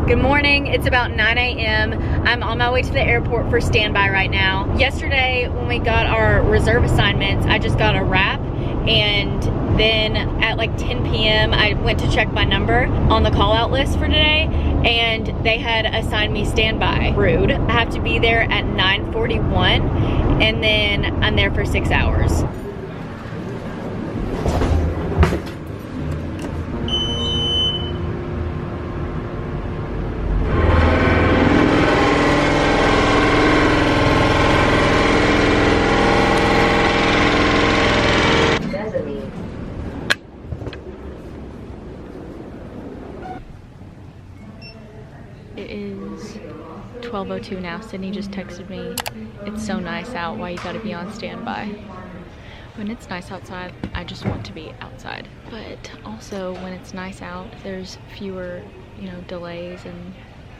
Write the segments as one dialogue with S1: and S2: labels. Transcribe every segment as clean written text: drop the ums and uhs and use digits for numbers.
S1: Good morning, it's about 9 a.m. I'm on my way to the airport for standby right now. Yesterday, when we got our reserve assignments, I just got a wrap, and then at like 10 p.m. I went to check my number on the call out list for today, and they had assigned me standby. Rude. I have to be there at 9:41, and then I'm there for 6 hours. It is 12:02 now. Sydney just texted me, "It's so nice out, why you gotta be on standby?" When it's nice outside, I just want to be outside. But also when it's nice out, there's fewer, delays, and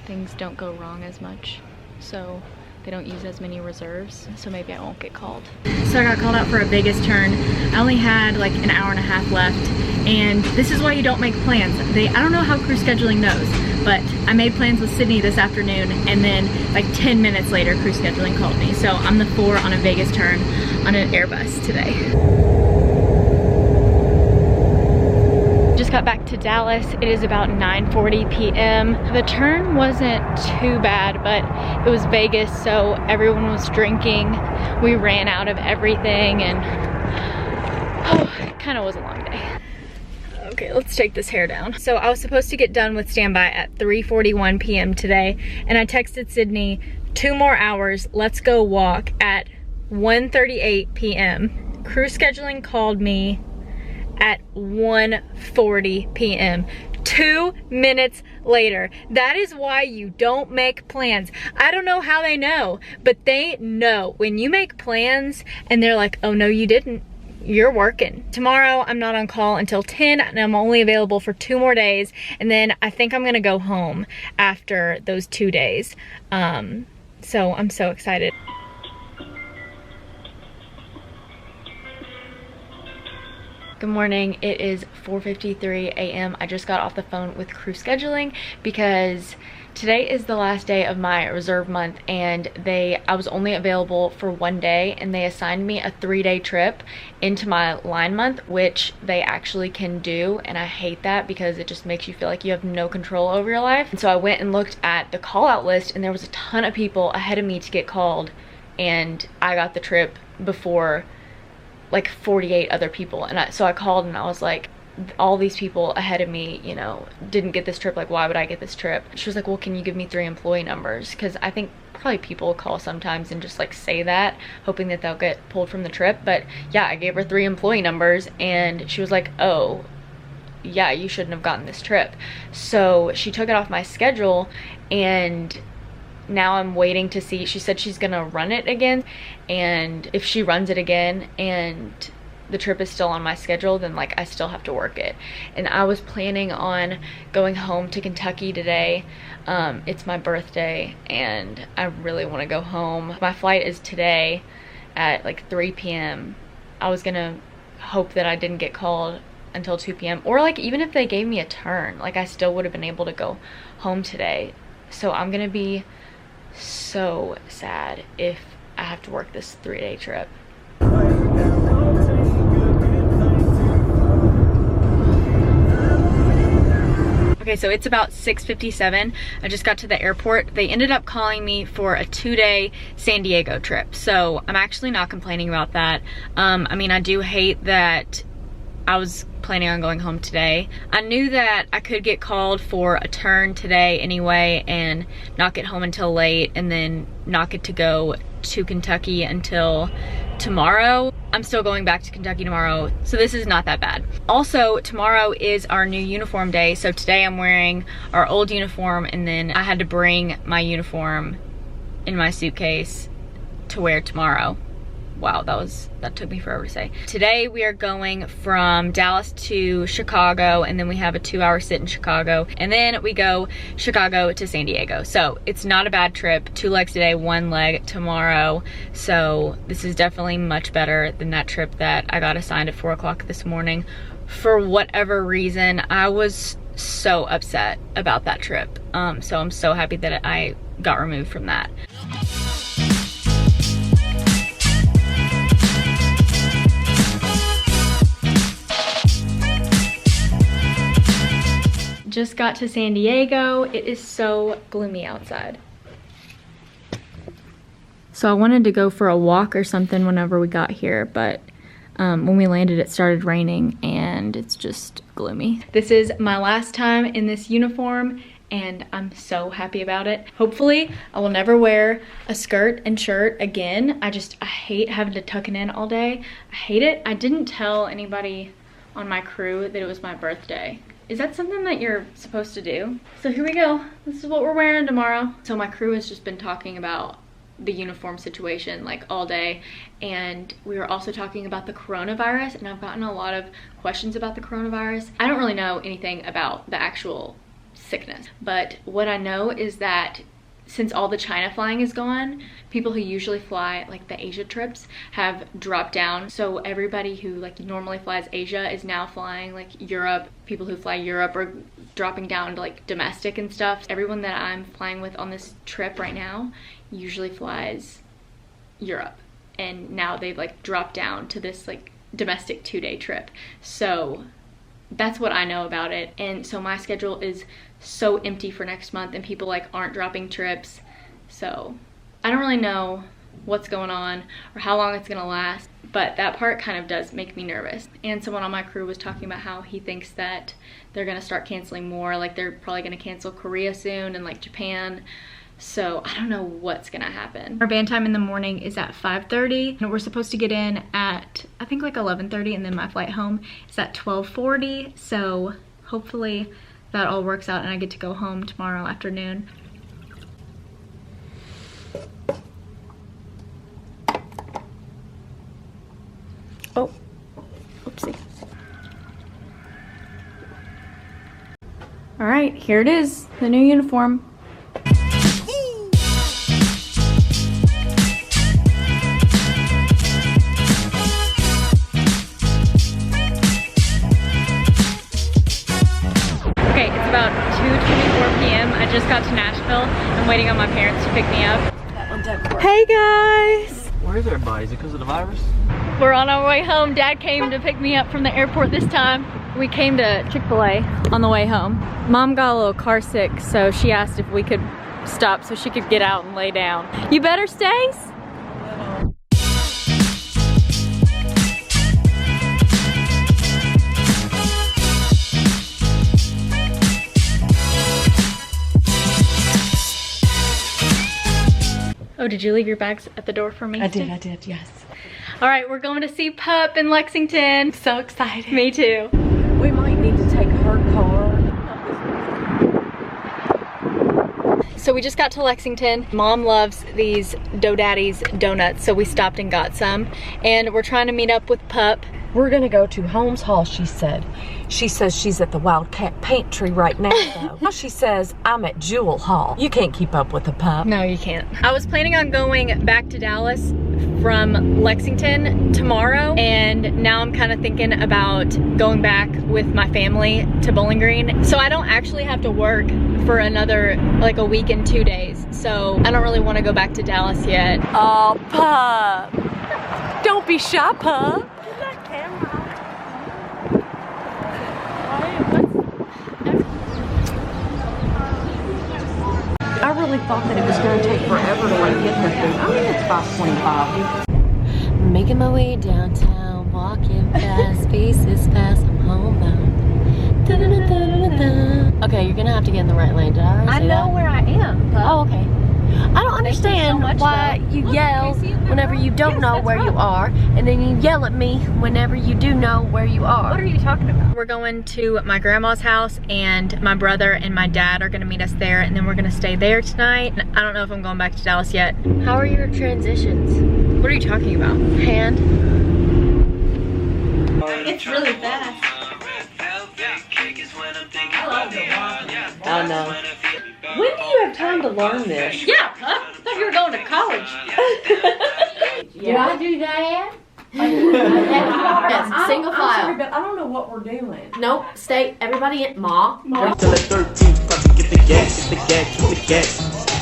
S1: things don't go wrong as much. So they don't use as many reserves, so maybe I won't get called. So I got called out for a Vegas turn. I only had like an hour and a half left, and this is why you don't make plans. I don't know how crew scheduling knows, but I made plans with Sydney this afternoon, and then like 10 minutes later, crew scheduling called me. So I'm the 4 on a Vegas turn on an Airbus today. Just got back to Dallas. It is about 9:40 p.m. The turn wasn't too bad, but it was Vegas, so everyone was drinking. We ran out of everything, and it kind of was a long day. Okay, let's take this hair down. So I was supposed to get done with standby at 3:41 p.m. today, and I texted Sydney, 2 more hours, let's go walk at 1:38 p.m. Crew scheduling called me at 1:40 p.m. 2 minutes later. That is why you don't make plans. I don't know how they know, but they know. When you make plans and they're like, oh no you didn't, you're working. Tomorrow I'm not on call until 10, and I'm only available for 2 more days, and then I think I'm gonna go home after those 2 days. So I'm so excited. Good morning, it is 4:53 a.m. I just got off the phone with crew scheduling because today is the last day of my reserve month, and I was only available for 1 day, and they assigned me a 3-day trip into my line month, which they actually can do, and I hate that because it just makes you feel like you have no control over your life. And so I went and looked at the call out list, and there was a ton of people ahead of me to get called, and I got the trip before like 48 other people. And so I called and I was like, all these people ahead of me, didn't get this trip, like why would I get this trip? She was like, well, can you give me 3 employee numbers? Because I think probably people call sometimes and just like say that, hoping that they'll get pulled from the trip. But yeah, I gave her 3 employee numbers, and she was like, oh yeah, you shouldn't have gotten this trip. So she took it off my schedule, and now I'm waiting to see. She said she's gonna run it again, and if she runs it again and the trip is still on my schedule, then like I still have to work it. And I was planning on going home to Kentucky today. It's my birthday and I really want to go home. My flight is today at like 3 p.m. I was gonna hope that I didn't get called until 2 p.m. or like even if they gave me a turn, like I still would have been able to go home today. So I'm gonna be so sad if I have to work this 3-day trip. Okay, so it's about 6:57. I just got to the airport. They ended up calling me for a 2-day San Diego trip, so I'm actually not complaining about that. I mean, I do hate that I was planning on going home today. I knew that I could get called for a turn today anyway and not get home until late, and then not get to go to Kentucky until tomorrow. I'm still going back to Kentucky tomorrow, so this is not that bad. Also, tomorrow is our new uniform day, so today I'm wearing our old uniform, and then I had to bring my uniform in my suitcase to wear tomorrow. Wow, that took me forever to say. Today we are going from Dallas to Chicago, and then we have a 2-hour sit in Chicago, and then we go Chicago to San Diego. So it's not a bad trip. 2 legs today, 1 leg tomorrow. So this is definitely much better than that trip that I got assigned at 4 o'clock this morning. For whatever reason, I was so upset about that trip. So I'm so happy that I got removed from that. Just got to San Diego. It is so gloomy outside. So I wanted to go for a walk or something whenever we got here, but when we landed it started raining and it's just gloomy. This is my last time in this uniform and I'm so happy about it. Hopefully I will never wear a skirt and shirt again. I hate having to tuck it in all day. I hate it. I didn't tell anybody on my crew that it was my birthday. Is that something that you're supposed to do? So here we go. This is what we're wearing tomorrow. So my crew has just been talking about the uniform situation like all day, and we were also talking about the coronavirus, and I've gotten a lot of questions about the coronavirus. I don't really know anything about the actual sickness, but what I know is that since all the China flying is gone, people who usually fly like the Asia trips have dropped down. So everybody who like normally flies Asia is now flying like Europe. People who fly Europe are dropping down to like domestic and stuff. Everyone that I'm flying with on this trip right now usually flies Europe, and now they've like dropped down to this like domestic 2-day trip. So that's what I know about it. And so my schedule is so empty for next month, and people like aren't dropping trips. So I don't really know what's going on or how long it's gonna last, but that part kind of does make me nervous. And someone on my crew was talking about how he thinks that they're gonna start canceling more, like they're probably gonna cancel Korea soon and like Japan. So I don't know what's gonna happen. Our band time in the morning is at 5:30 and we're supposed to get in at I think like 11:30, and then my flight home is at 12:40. So hopefully that all works out and I get to go home tomorrow afternoon. Oh, oopsie. All right, here it is, the new uniform. Okay, it's about 2:24 p.m. I just got to Nashville. I'm waiting on my parents to pick me up. Hey guys!
S2: Where is everybody? Is it because of the virus?
S1: We're on our way home. Dad came to pick me up from the airport this time. We came to Chick-fil-A on the way home. Mom got a little car sick, so she asked if we could stop so she could get out and lay down. You better, Stace? Oh, did you leave your bags at the door for me?
S3: I did, yes.
S1: All right, we're going to see Pup in Lexington.
S3: So excited.
S1: Me too.
S3: We might need to take her car.
S1: So we just got to Lexington. Mom loves these DoDaddy's donuts, so we stopped and got some. And we're trying to meet up with Pup.
S3: We're gonna go to Holmes Hall, she said. She says she's at the Wildcat Pantry right now, though. Now she says I'm at Jewel Hall. You can't keep up with the pup.
S1: No, you can't. I was planning on going back to Dallas from Lexington tomorrow, and now I'm kind of thinking about going back with my family to Bowling Green. So I don't actually have to work for another, like a week and 2 days. So I don't really want to go back to Dallas yet.
S3: Oh, pup. Don't be shy, pup. I really thought that it was going to take forever to like get there. I mean, it's 5:25. Making my way downtown, walking fast, faces fast, I'm homebound. Okay, you're gonna have to get in the right lane. Did I already say that?
S4: I know where I am. But
S3: Oh, okay. I don't understand why you yell whenever you don't know where you are, and then you yell at me whenever you do know where you are.
S4: what are you talking about?
S1: We're going to my grandma's house, and my brother and my dad are gonna meet us there, and then we're gonna stay there tonight. I don't know if I'm going back to Dallas yet.
S3: How are your transitions?
S1: What are you talking about?
S3: Hand?
S4: It's really fast.
S3: I know. When do you have time to learn this?
S4: Yeah, huh? I thought you were going to college.
S3: Yeah.
S4: Do I do that?
S3: Yes, single
S5: I'm sorry,
S3: file.
S5: but I don't know what we're doing.
S3: Nope, stay, everybody in, Ma.
S6: Until it's 13, pop it, get the gas, get the gas, get the gas.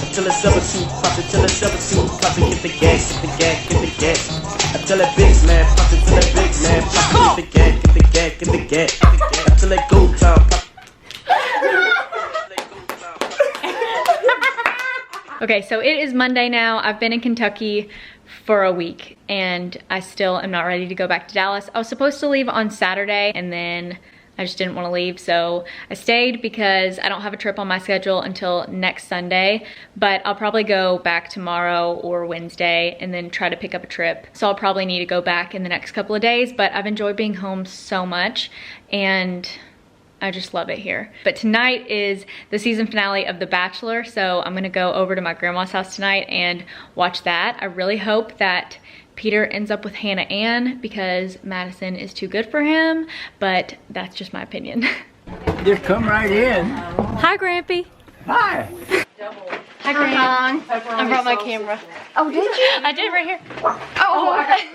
S6: Until it's 17, pop it, till it's 17, pop it, get the gas, get the gas, get the gas. Until it big man, pop it, till it big man, pop it, get the gas, get the gas, get the gas. Until it go time, pop it.
S1: Okay, so it is Monday now. I've been in Kentucky for a week and I still am not ready to go back to Dallas. I was supposed to leave on Saturday and then I just didn't want to leave, so I stayed because I don't have a trip on my schedule until next Sunday, but I'll probably go back tomorrow or Wednesday and then try to pick up a trip. So I'll probably need to go back in the next couple of days, but I've enjoyed being home so much and I just love it here. But tonight is the season finale of The Bachelor, so I'm gonna go over to my grandma's house tonight and watch that. I really hope that Peter ends up with Hannah Ann because Madison is too good for him, but that's just my opinion.
S2: Just come right in.
S1: Hi, Grampy.
S2: Hi.
S1: Hi, Gramp.
S4: I brought my camera.
S1: Oh, did you? I did right here. Oh,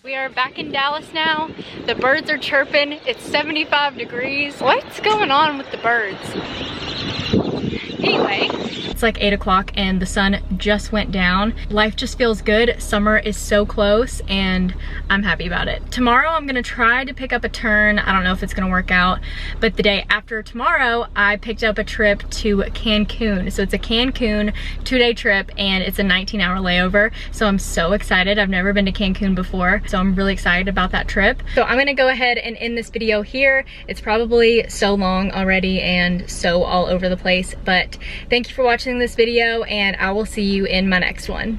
S1: we are back in Dallas now. The birds are chirping. It's 75 degrees. What's going on with the birds? Anyway, it's like 8 o'clock and the sun just went down. Life just feels good. Summer is so close and I'm happy about it. Tomorrow I'm gonna try to pick up a turn. I don't know if it's gonna work out, but the day after tomorrow, I picked up a trip to Cancun. So it's a Cancun 2-day trip and it's a 19-hour layover. So I'm so excited. I've never been to Cancun before, so I'm really excited about that trip. So I'm gonna go ahead and end this video here. It's probably so long already and so all over the place, but thank you for watching this video and I will see you in my next one.